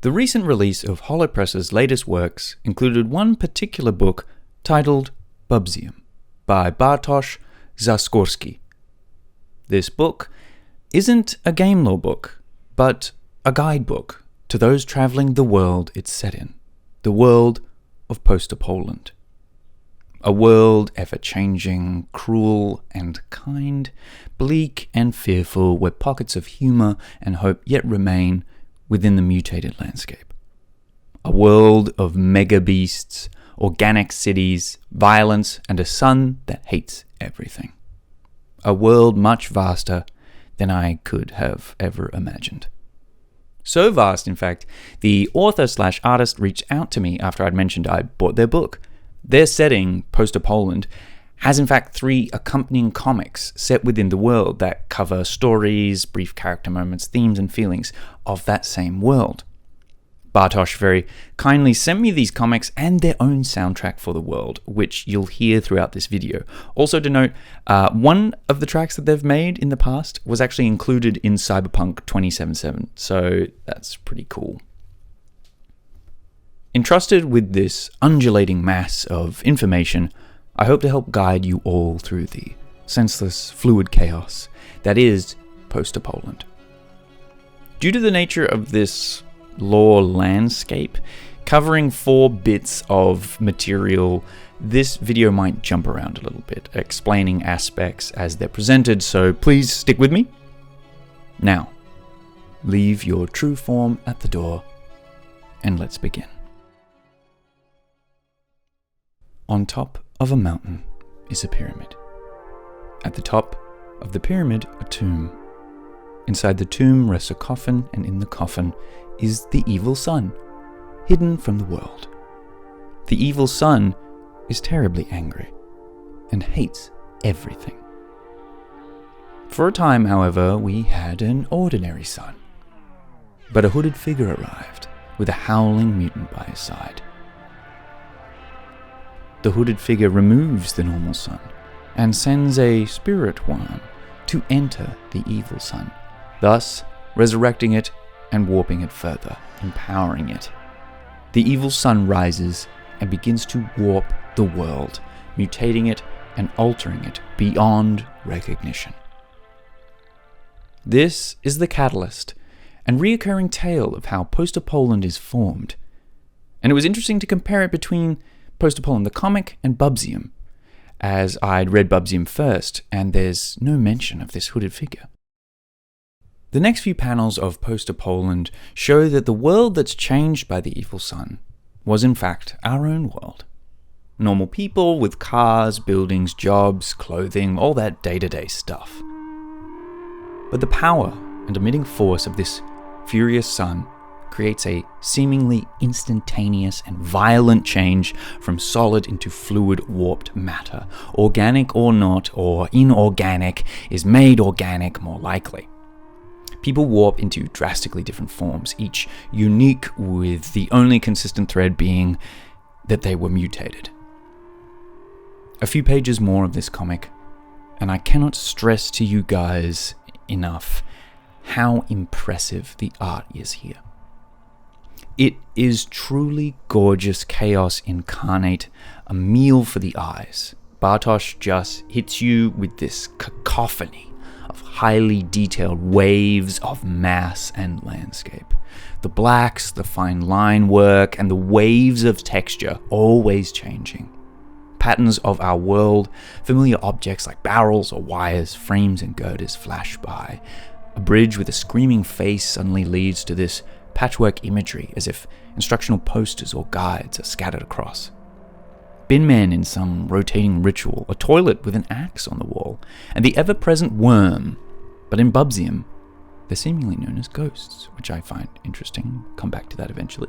The recent release of Holopress's latest works included one particular book titled Bubzium by Bartosz Zaskorski. This book isn't a game lore book, but a guidebook to those traveling the world it's set in, the world of Postapoland. A world ever-changing, cruel and kind, bleak and fearful, where pockets of humor and hope yet remain within the mutated landscape. A world of mega-beasts, organic cities, violence, and a sun that hates everything. A world much vaster than I could have ever imagined. So vast, in fact, the author/artist reached out to me after I'd mentioned I bought their book. Their setting, Postapoland, has in fact 3 accompanying comics set within the world that cover stories, brief character moments, themes, and feelings of that same world. Bartosz very kindly sent me these comics and their own soundtrack for the world, which you'll hear throughout this video. Also to note, one of the tracks that they've made in the past was actually included in Cyberpunk 2077, so that's pretty cool. Entrusted with this undulating mass of information, I hope to help guide you all through the senseless, fluid chaos that is Postapoland. Due to the nature of this lore landscape, covering 4 bits of material, this video might jump around a little bit, explaining aspects as they're presented, so please stick with me. Now, leave your true form at the door, and let's begin. On top of a mountain is a pyramid. At the top of the pyramid, a tomb. Inside the tomb rests a coffin, and in the coffin is the evil sun, hidden from the world. The evil sun is terribly angry and hates everything. For a time, however, we had an ordinary sun. But a hooded figure arrived with a howling mutant by his side. The hooded figure removes the normal sun and sends a spirit worm to enter the evil sun, thus resurrecting it and warping it further, empowering it. The evil sun rises and begins to warp the world, mutating it and altering it beyond recognition. This is the catalyst and reoccurring tale of how Postapoland is formed. And it was interesting to compare it between Postapoland the comic and Bubzium, as I'd read Bubzium first, and there's no mention of this hooded figure. The next few panels of Postapoland show that the world that's changed by the evil sun was in fact our own world. Normal people with cars, buildings, jobs, clothing, all that day-to-day stuff. But the power and emitting force of this furious sun creates a seemingly instantaneous and violent change from solid into fluid, warped matter. Organic or not, or inorganic, is made organic more likely. People warp into drastically different forms, each unique, with the only consistent thread being that they were mutated. A few pages more of this comic, and I cannot stress to you guys enough how impressive the art is here. It is truly gorgeous chaos incarnate, a meal for the eyes. Bartosz just hits you with this cacophony of highly detailed waves of mass and landscape. The blacks, the fine line work, and the waves of texture always changing. Patterns of our world, familiar objects like barrels or wires, frames and girders flash by. A bridge with a screaming face suddenly leads to this patchwork imagery, as if instructional posters or guides are scattered across. Bin men in some rotating ritual, a toilet with an axe on the wall, and the ever-present worm, but in Bubzium, they're seemingly known as ghosts, which I find interesting. Come back to that eventually.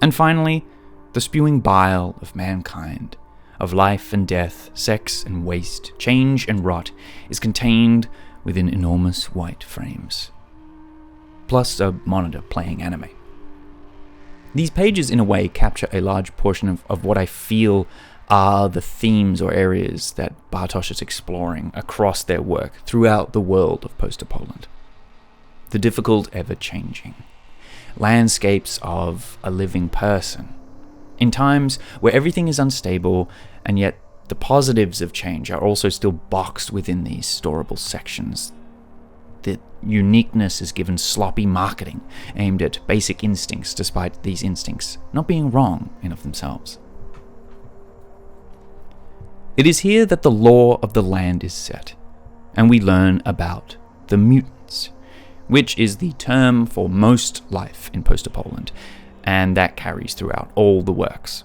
And finally, the spewing bile of mankind, of life and death, sex and waste, change and rot, is contained within enormous white frames. Plus a monitor playing anime. These pages, in a way, capture a large portion of what I feel are the themes or areas that Bartosz is exploring across their work throughout the world of Postapoland. The difficult ever-changing. landscapes of a living person. In times where everything is unstable, and yet the positives of change are also still boxed within these storable sections. The uniqueness is given sloppy marketing aimed at basic instincts, despite these instincts not being wrong in of themselves. It is here that the law of the land is set, and we learn about the mutants, which is the term for most life in Postapoland, and that carries throughout all the works.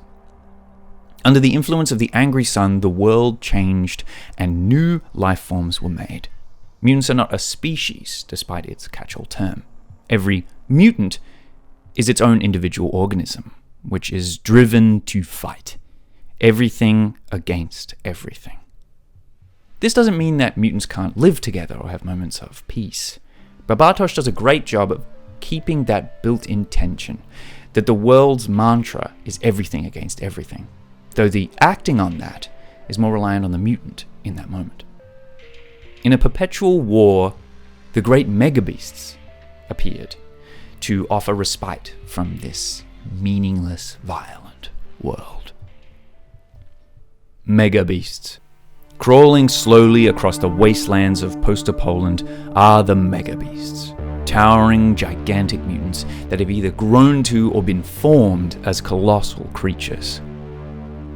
Under the influence of the angry sun, the world changed and new life forms were made. Mutants are not a species, despite its catch-all term. Every mutant is its own individual organism, which is driven to fight. Everything against everything. This doesn't mean that mutants can't live together or have moments of peace, but Bartosz does a great job of keeping that built-in tension, that the world's mantra is everything against everything, though the acting on that is more reliant on the mutant in that moment. In a perpetual war, the great megabeasts appeared to offer respite from this meaningless, violent world. Megabeasts. Crawling slowly across the wastelands of Postapoland are the megabeasts, towering, gigantic mutants that have either grown to or been formed as colossal creatures.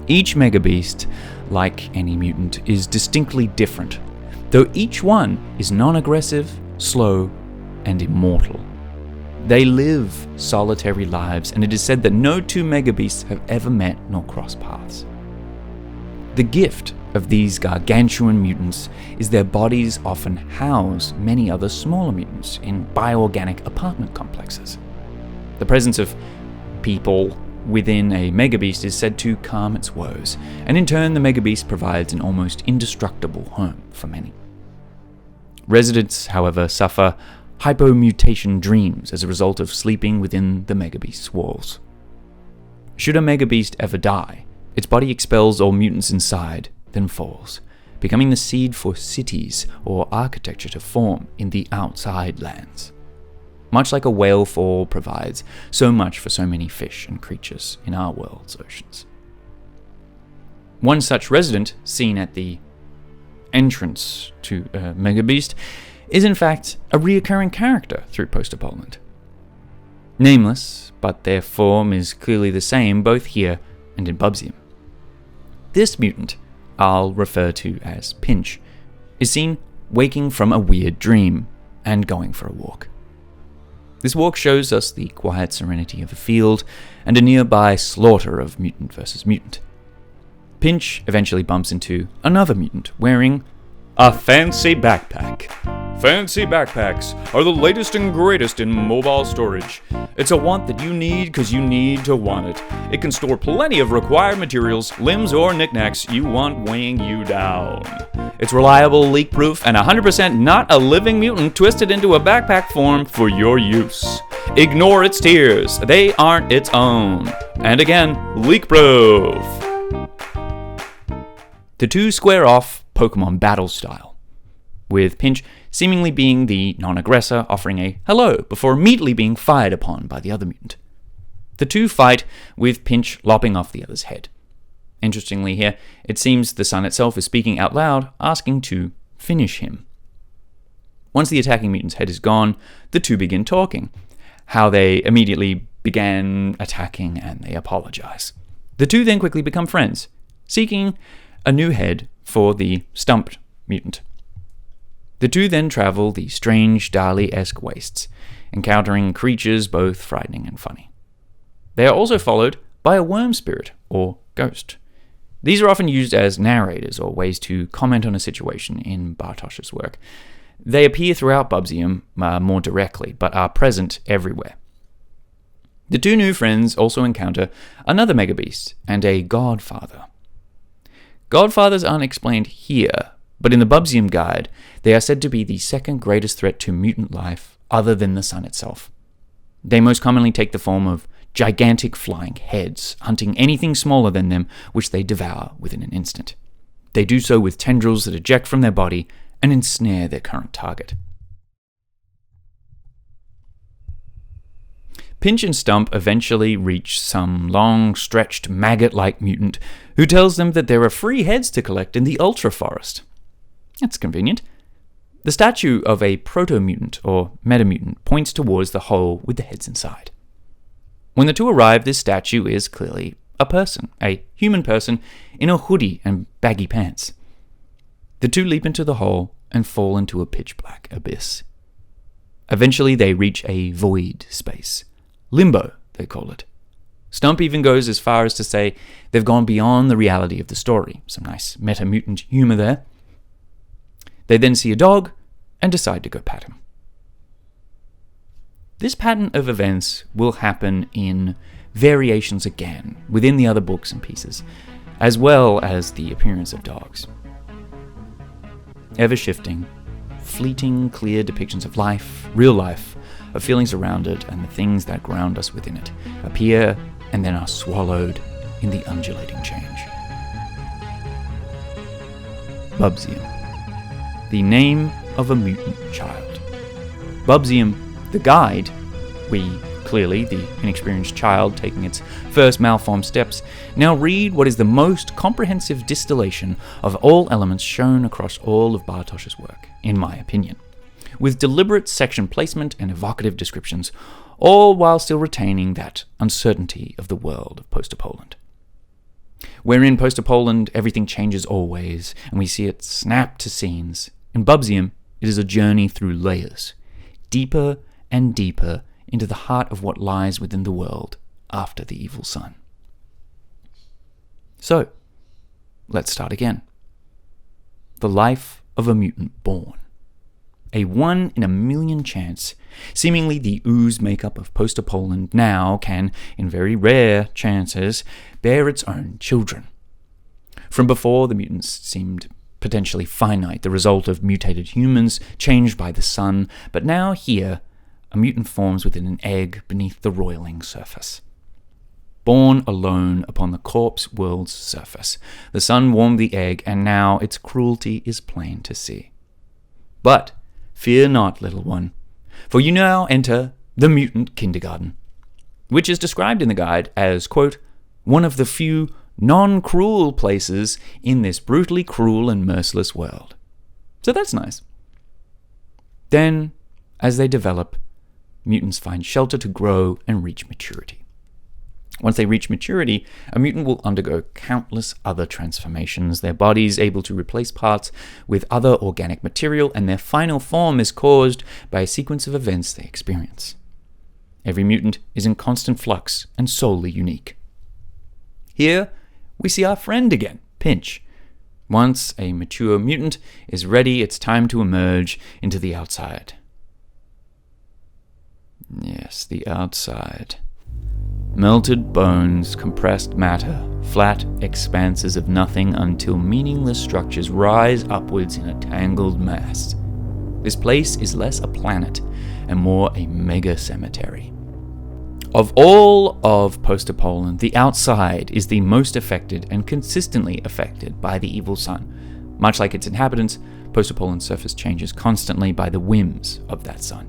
Each megabeast, like any mutant, is distinctly different, though each one is non-aggressive, slow, and immortal. They live solitary lives, and it is said that no two megabeasts have ever met nor crossed paths. The gift of these gargantuan mutants is their bodies often house many other smaller mutants in bioorganic apartment complexes. The presence of people within a megabeast is said to calm its woes, and in turn the megabeast provides an almost indestructible home for many. Residents, however, suffer hypomutation dreams as a result of sleeping within the megabeast's walls. Should a megabeast ever die, its body expels all mutants inside, then falls, becoming the seed for cities or architecture to form in the outside lands. Much like a whale fall provides so much for so many fish and creatures in our world's oceans. One such resident, seen at the entrance to Megabeast, is in fact a reoccurring character through Postapoland. Nameless, but their form is clearly the same both here and in Bubzium. This mutant, I'll refer to as Pinch, is seen waking from a weird dream and going for a walk. This walk shows us the quiet serenity of a field and a nearby slaughter of mutant versus mutant. Pinch eventually bumps into another mutant wearing a fancy backpack. Fancy backpacks are the latest and greatest in mobile storage. It's a want that you need because you need to want it. It can store plenty of required materials, limbs, or knickknacks you want weighing you down. It's reliable, leak-proof, and 100% not a living mutant twisted into a backpack form for your use. Ignore its tears. They aren't its own. And again, leak-proof. The two square off Pokemon battle style, with Pinch seemingly being the non-aggressor, offering a hello before immediately being fired upon by the other mutant. The two fight, with Pinch lopping off the other's head. Interestingly here, it seems the sun itself is speaking out loud, asking to finish him. Once the attacking mutant's head is gone, the two begin talking, how they immediately began attacking and they apologize. The two then quickly become friends, seeking a new head for the stumped mutant. The two then travel the strange Dali-esque wastes, encountering creatures both frightening and funny. They are also followed by a worm spirit, or ghost. These are often used as narrators or ways to comment on a situation in Bartosz's work. They appear throughout Bubzium more directly, but are present everywhere. The two new friends also encounter another megabeast and a godfather. Godfathers aren't explained here, but in the Bubzium guide, they are said to be the second greatest threat to mutant life other than the sun itself. They most commonly take the form of gigantic flying heads, hunting anything smaller than them, which they devour within an instant. They do so with tendrils that eject from their body and ensnare their current target. Pinch and Stump eventually reach some long-stretched maggot-like mutant who tells them that there are free heads to collect in the Ultra Forest. That's convenient. The statue of a proto-mutant or meta-mutant points towards the hole with the heads inside. When the two arrive, this statue is clearly a person, a human person in a hoodie and baggy pants. The two leap into the hole and fall into a pitch-black abyss. Eventually, they reach a void space. Limbo, they call it. Stump even goes as far as to say they've gone beyond the reality of the story. Some nice meta-mutant humor there. They then see a dog and decide to go pat him. This pattern of events will happen in variations again within the other books and pieces, as well as the appearance of dogs. Ever-shifting, fleeting, clear depictions of life, real life, of feelings around it and the things that ground us within it, appear and then are swallowed in the undulating change. Bubzium, the name of a mutant child. Bubzium, the guide, we, clearly the inexperienced child taking its first malformed steps, now read what is the most comprehensive distillation of all elements shown across all of Bartosz's work, in my opinion, with deliberate section placement and evocative descriptions, all while still retaining that uncertainty of the world of Postapoland. Wherein Postapoland everything changes always, and we see it snap to scenes. In Bubzium, it is a journey through layers, deeper and deeper into the heart of what lies within the world after the evil sun. So, let's start again. The life of a mutant born. A 1 in a million chance. Seemingly the ooze makeup of Postapoland now can, in very rare chances, bear its own children. From before, the mutants seemed potentially finite, the result of mutated humans changed by the sun, but now here, a mutant forms within an egg beneath the roiling surface. Born alone upon the corpse world's surface, the sun warmed the egg, and now its cruelty is plain to see. But fear not, little one, for you now enter the mutant kindergarten, which is described in the guide as, quote, one of the few non-cruel places in this brutally cruel and merciless world. So that's nice. Then, as they develop, mutants find shelter to grow and reach maturity. Once they reach maturity, a mutant will undergo countless other transformations, their bodies able to replace parts with other organic material, and their final form is caused by a sequence of events they experience. Every mutant is in constant flux and solely unique. Here, we see our friend again, Pinch. Once a mature mutant is ready, it's time to emerge into the outside. Yes, the outside. Melted bones, compressed matter, flat expanses of nothing until meaningless structures rise upwards in a tangled mass. This place is less a planet and more a mega cemetery. Of all of Postapoland, the outside is the most affected and consistently affected by the evil sun. Much like its inhabitants, Postapoland's surface changes constantly by the whims of that sun.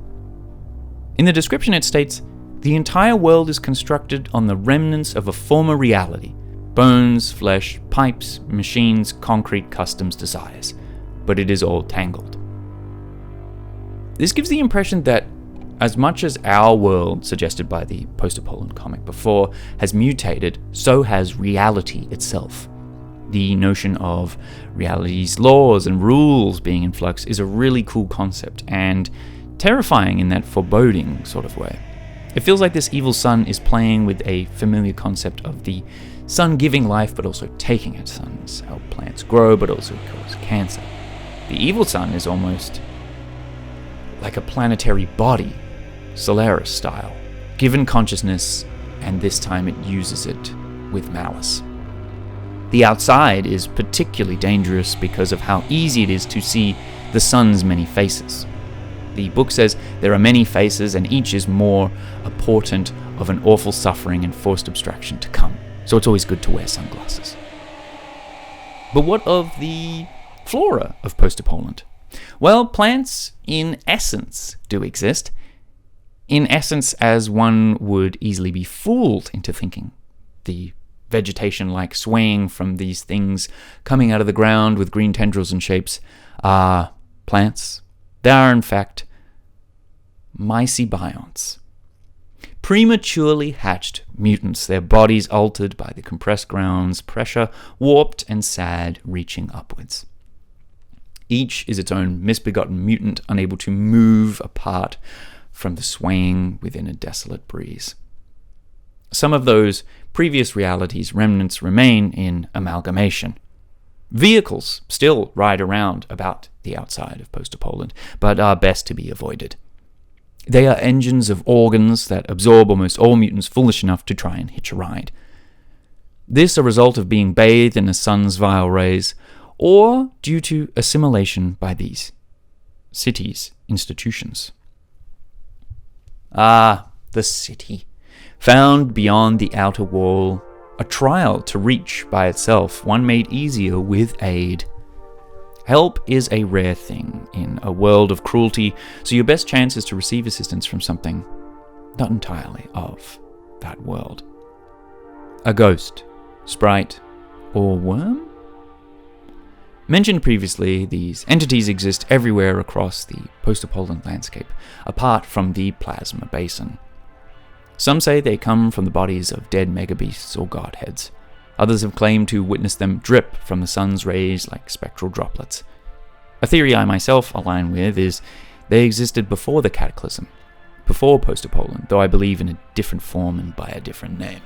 In the description it states, the entire world is constructed on the remnants of a former reality. Bones, flesh, pipes, machines, concrete, customs, desires. But it is all tangled. This gives the impression that as much as our world, suggested by the Postapoland comic before, has mutated, so has reality itself. The notion of reality's laws and rules being in flux is a really cool concept, and terrifying in that foreboding sort of way. It feels like this evil sun is playing with a familiar concept of the sun giving life but also taking it. Suns help plants grow but also cause cancer. The evil sun is almost like a planetary body, Solaris style, given consciousness, and this time it uses it with malice. The outside is particularly dangerous because of how easy it is to see the sun's many faces. The book says there are many faces and each is more a portent of an awful suffering and forced abstraction to come, so it's always good to wear sunglasses. But what of the flora of Postapoland? Well, plants in essence do exist. In essence, as one would easily be fooled into thinking, the vegetation like swaying from these things coming out of the ground with green tendrils and shapes are plants. They are, in fact, mycobionts. Prematurely hatched mutants, their bodies altered by the compressed ground's pressure, warped and sad, reaching upwards. Each is its own misbegotten mutant, unable to move apart from the swaying within a desolate breeze. Some of those previous realities' remnants remain in amalgamation. Vehicles still ride around about the outside of Postapoland, but are best to be avoided. They are engines of organs that absorb almost all mutants foolish enough to try and hitch a ride. This a result of being bathed in the sun's vile rays, or due to assimilation by these cities' institutions. Ah, the city, found beyond the outer wall, a trial to reach by itself, one made easier with aid. Help is a rare thing in a world of cruelty, so your best chance is to receive assistance from something not entirely of that world. A ghost, sprite, or worm? Mentioned previously, these entities exist everywhere across the Postapoland landscape, apart from the plasma basin. Some say they come from the bodies of dead megabeasts or godheads. Others have claimed to witness them drip from the sun's rays like spectral droplets. A theory I myself align with is they existed before the cataclysm, before Postapoland, though I believe in a different form and by a different name.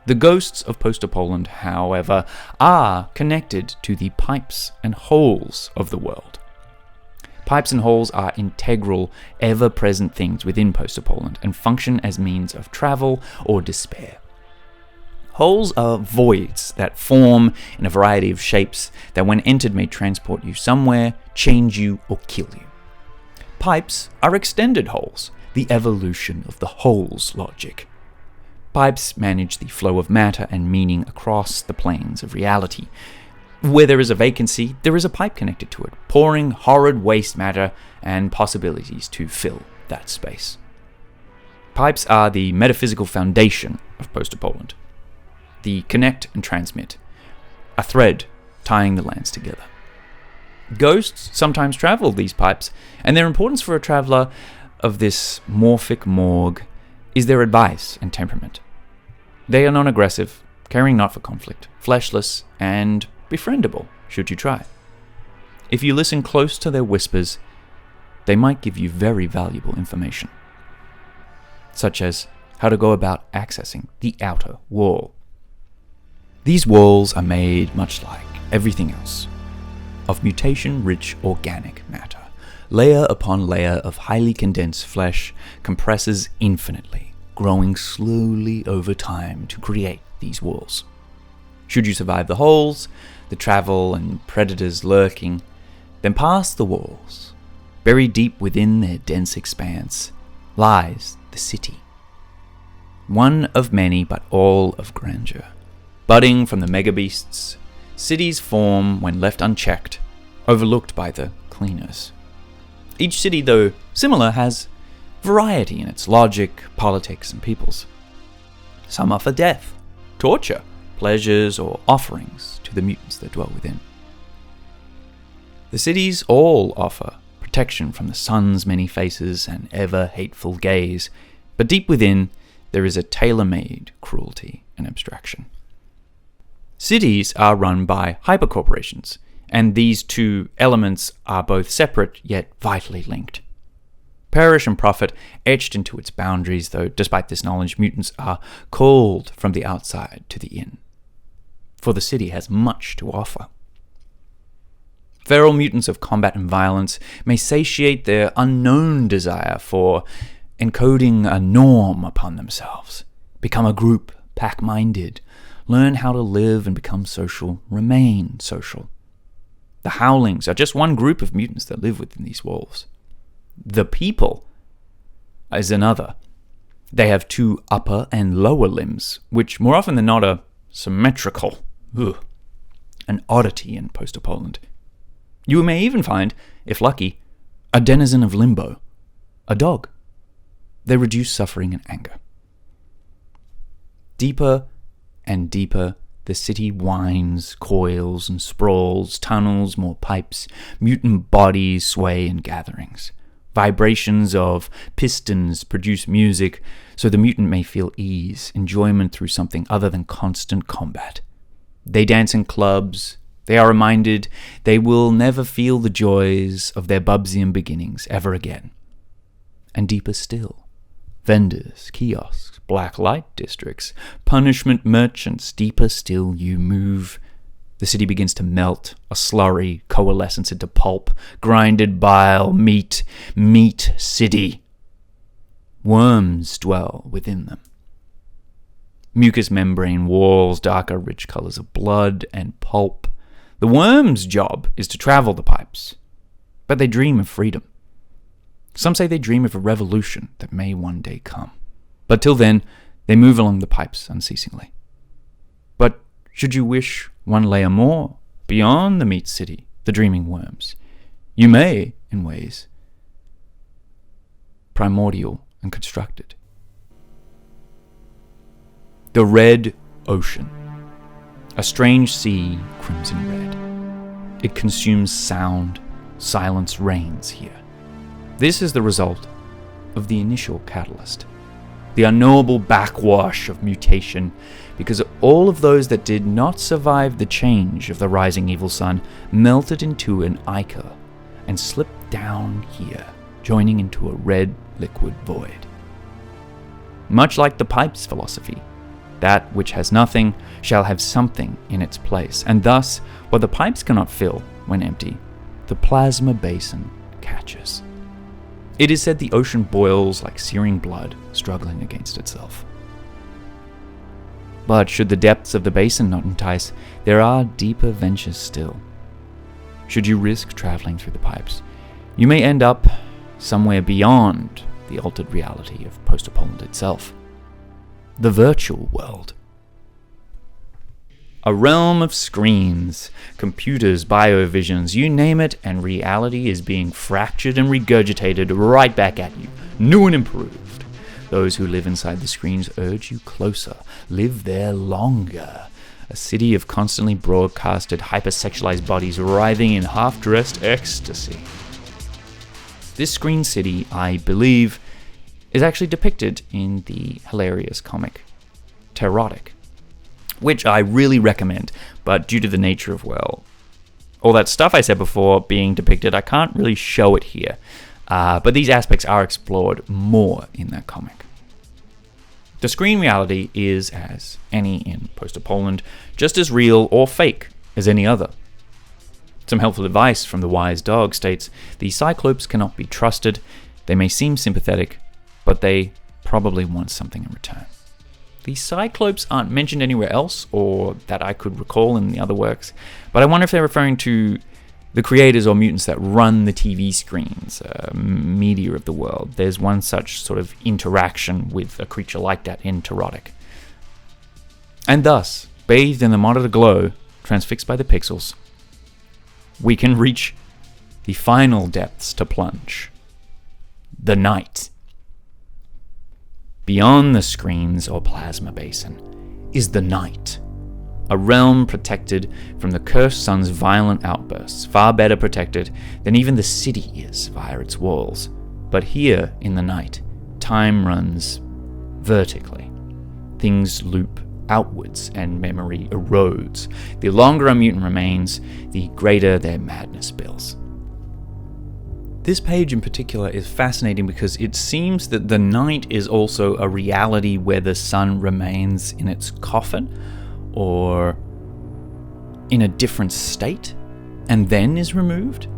The ghosts of Postapoland, however, are connected to the pipes and holes of the world. Pipes and holes are integral, ever-present things within Postapoland and function as means of travel or despair. Holes are voids that form in a variety of shapes that when entered may transport you somewhere, change you, or kill you. Pipes are extended holes, the evolution of the holes logic. Pipes manage the flow of matter and meaning across the planes of reality. Where there is a vacancy, there is a pipe connected to it, pouring horrid waste matter and possibilities to fill that space. Pipes are the metaphysical foundation of Postapoland. The connect and transmit, a thread tying the lands together. Ghosts sometimes travel these pipes, and their importance for a traveller of this morphic morgue is their advice and temperament. They are non-aggressive, caring not for conflict, fleshless, and befriendable, should you try. If you listen close to their whispers, they might give you very valuable information, such as how to go about accessing the outer wall. These walls are made, much like everything else, of mutation-rich organic matter. Layer upon layer of highly condensed flesh compresses infinitely, growing slowly over time to create these walls. Should you survive the holes, the travel and predators lurking, then past the walls, buried deep within their dense expanse, lies the city. One of many, but all of grandeur. Budding from the megabeasts, cities form when left unchecked, overlooked by the cleaners. Each city, though similar, has variety in its logic, politics, and peoples. Some offer death, torture, pleasures, or offerings to the mutants that dwell within. The cities all offer protection from the sun's many faces and ever-hateful gaze, but deep within there is a tailor-made cruelty and abstraction. Cities are run by hypercorporations, and these two elements are both separate yet vitally linked. Perish and profit etched into its boundaries, though despite this knowledge, mutants are called from the outside to the in. For the city has much to offer. Feral mutants of combat and violence may satiate their unknown desire for encoding a norm upon themselves, become a group, pack-minded, learn how to live and become social, remain social. The Howlings are just one group of mutants that live within these walls. The people is another. They have two upper and lower limbs, which more often than not are symmetrical. An oddity in Postapoland. You may even find, if lucky, a denizen of Limbo, a dog, they reduce suffering and anger. Deeper and deeper, the city winds, coils, and sprawls, tunnels, more pipes, mutant bodies sway in gatherings. Vibrations of pistons produce music, so the mutant may feel ease, enjoyment through something other than constant combat. They dance in clubs. They are reminded they will never feel the joys of their Bubzium beginnings ever again. And deeper still, vendors, kiosks, black light districts, punishment merchants, deeper still you move. The city begins to melt, a slurry, coalescence into pulp, grinded bile, meat city. Worms dwell within them. Mucous membrane walls, darker, rich colors of blood and pulp. The worm's job is to travel the pipes, but they dream of freedom. Some say they dream of a revolution that may one day come. But till then, they move along the pipes unceasingly. But should you wish one layer more, beyond the meat city, the dreaming worms, you may, in ways, primordial and constructed. The red ocean. A strange sea, crimson red. It consumes sound. Silence reigns here. This is the result of the initial catalyst. The unknowable backwash of mutation, because all of those that did not survive the change of the rising evil sun melted into an ichor and slipped down here, joining into a red liquid void. Much like the pipes philosophy, that which has nothing shall have something in its place, and thus, what the pipes cannot fill when empty, the plasma basin catches. It is said the ocean boils like searing blood, struggling against itself. But should the depths of the basin not entice, there are deeper ventures still. Should you risk traveling through the pipes, you may end up somewhere beyond the altered reality of Postapoland itself. The virtual world. A realm of screens, computers, biovisions, you name it, and reality is being fractured and regurgitated right back at you, new and improved. Those who live inside the screens urge you closer, live there longer. A city of constantly broadcasted, hypersexualized bodies writhing in half-dressed ecstasy. This screen city, I believe, is actually depicted in the hilarious comic Terrotic, which I really recommend, but due to the nature of, well, all that stuff I said before being depicted, I can't really show it here. But these aspects are explored more in that comic. The screen reality is, as any in Postapoland, just as real or fake as any other. Some helpful advice from the wise dog states, the Cyclopes cannot be trusted. They may seem sympathetic, but they probably want something in return. The Cyclopes aren't mentioned anywhere else, or that I could recall in the other works, but I wonder if they're referring to the creators or mutants that run the TV screens, media of the world. There's one such sort of interaction with a creature like that in Terrotic. And thus, bathed in the monitor glow, transfixed by the pixels, we can reach the final depths to plunge. The night. Beyond the screens or plasma basin is the night. A realm protected from the cursed sun's violent outbursts, far better protected than even the city is via its walls. But here, in the night, time runs vertically. Things loop outwards and memory erodes. The longer a mutant remains, the greater their madness builds. This page in particular is fascinating because it seems that the night is also a reality where the sun remains in its coffin, or in a different state, and then is removed.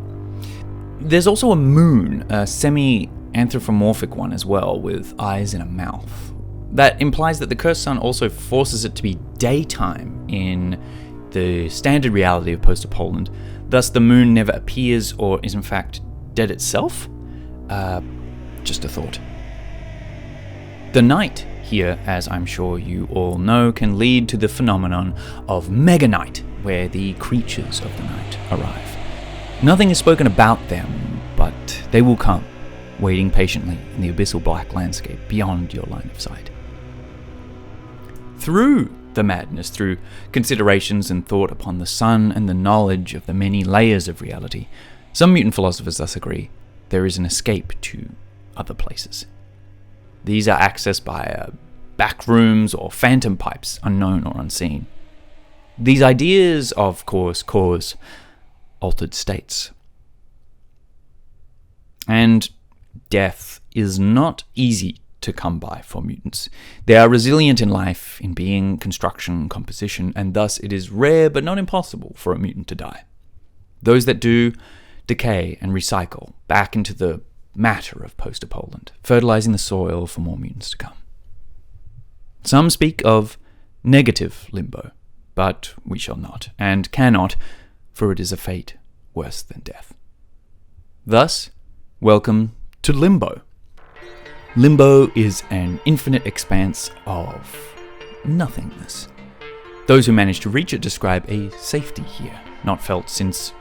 There's also a moon, a semi-anthropomorphic one as well, with eyes and a mouth. That implies that the cursed sun also forces it to be daytime in the standard reality of Postapoland. Thus, the moon never appears or is in fact dead itself. Just a thought. The night here, as I'm sure you all know, can lead to the phenomenon of mega night, where the creatures of the night arrive. Nothing is spoken about them, but they will come. waiting patiently in the abyssal black landscape beyond your line of sight. Through the madness, through considerations and thought upon the sun and the knowledge of the many layers of reality, some mutant philosophers thus agree there is an escape to other places. These are accessed by back rooms or phantom pipes, unknown or unseen. These ideas, of course, cause altered states. And death is not easy to come by for mutants. They are resilient in life, in being, construction, composition, and thus it is rare but not impossible for a mutant to die. Those that do decay and recycle back into the matter of Postapoland, fertilizing the soil for more mutants to come. Some speak of negative limbo, but we shall not, and cannot, for it is a fate worse than death. Thus, welcome to Limbo. Limbo is an infinite expanse of nothingness. Those who manage to reach it describe a safety here, not felt since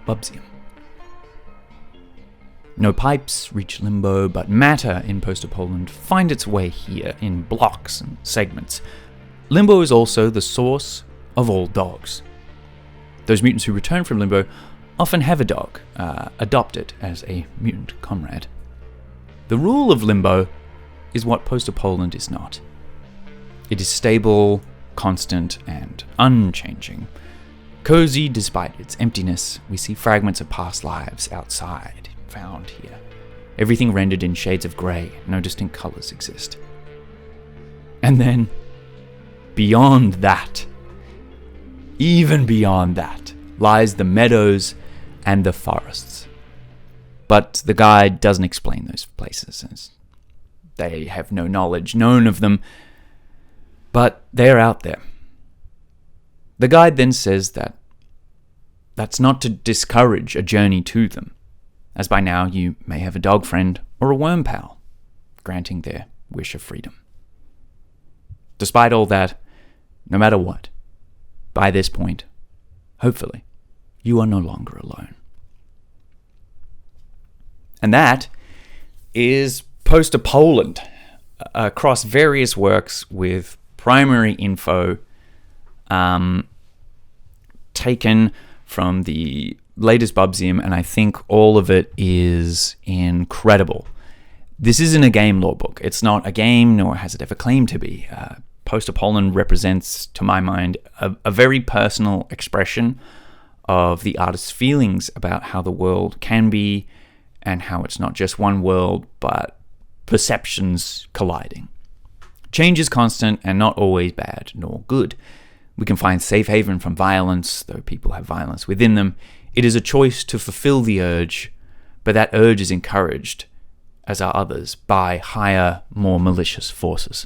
Bubzium. No pipes reach Limbo, but matter in Postapoland find its way here in blocks and segments. Limbo is also the source of all dogs. Those mutants who return from Limbo often have a dog, adopted as a mutant comrade. The rule of Limbo is what Postapoland is not. It is stable, constant, and unchanging. Cozy despite its emptiness, we see fragments of past lives outside, found here. Everything rendered in shades of grey, no distinct colours exist. And then, beyond that, even beyond that, lies the meadows and the forests. But the guide doesn't explain those places, as they have no knowledge known of them, but they're out there. The guide then says that that's not to discourage a journey to them, as by now you may have a dog friend or a worm pal, granting their wish of freedom. Despite all that, no matter what, by this point, hopefully, you are no longer alone. And that is Postapoland, across various works with primary info taken from the latest Bubzium, and I think all of it is incredible. This isn't a game lore book. It's not a game, nor has it ever claimed to be. Postapoland represents, to my mind, a very personal expression of the artist's feelings about how the world can be, and how it's not just one world, but perceptions colliding. Change is constant and not always bad nor good. We can find safe haven from violence, though people have violence within them. It is a choice to fulfill the urge, but that urge is encouraged, as are others, by higher, more malicious forces.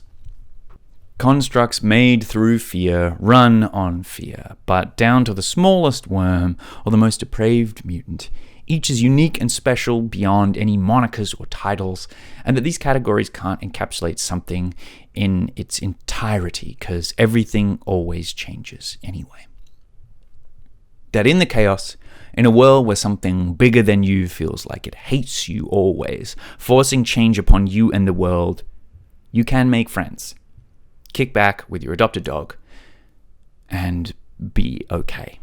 Constructs made through fear run on fear, but down to the smallest worm or the most depraved mutant, each is unique and special beyond any monikers or titles, and that these categories can't encapsulate something in its entirety, because everything always changes anyway. That in the chaos, in a world where something bigger than you feels like it hates you always, forcing change upon you and the world, you can make friends, kick back with your adopted dog, and be okay.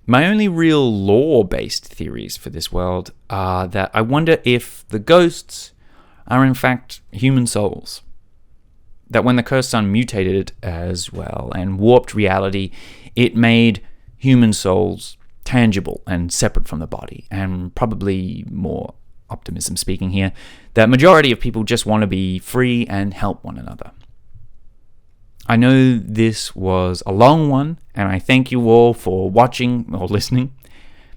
My only real lore-based theories for this world are that I wonder if the ghosts are in fact human souls. That when the cursed sun mutated as well and warped reality, it made human souls tangible and separate from the body, and probably more optimism speaking here, that majority of people just want to be free and help one another. I know this was a long one, and I thank you all for watching or listening.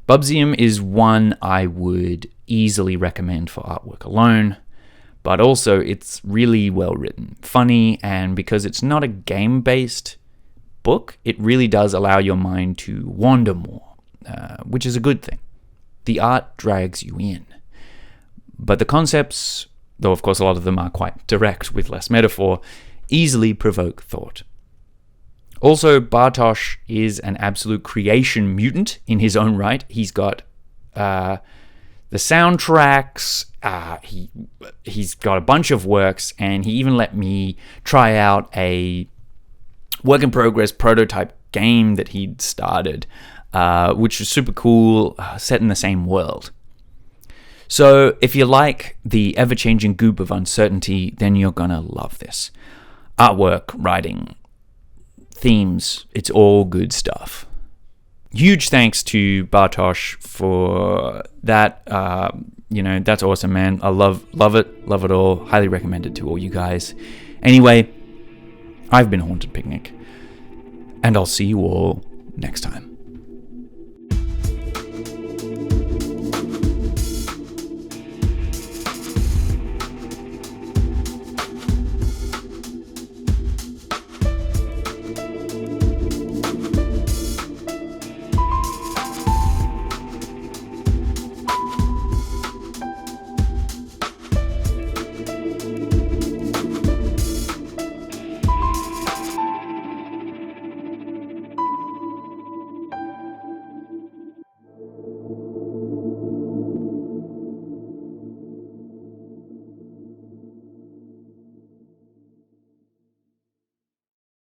Bubzium is one I would easily recommend for artwork alone, but also it's really well written, funny, and because it's not a game-based book, it really does allow your mind to wander more, which is a good thing. The art drags you in, but the concepts, though of course a lot of them are quite direct with less metaphor, easily provoke thought. Also, Bartosz is an absolute creation mutant in his own right. He's got the soundtracks. He's got a bunch of works, and he even let me try out a work in progress prototype game that he'd started, which was super cool, set in the same world. So if you like the ever-changing goop of uncertainty, then you're gonna love this. Artwork, writing, themes, it's all good stuff. Huge thanks to Bartosz for that. That's awesome, man. I love it all. Highly recommend it to all you guys. Anyway, I've been Haunted Picnic, and I'll see you all next time.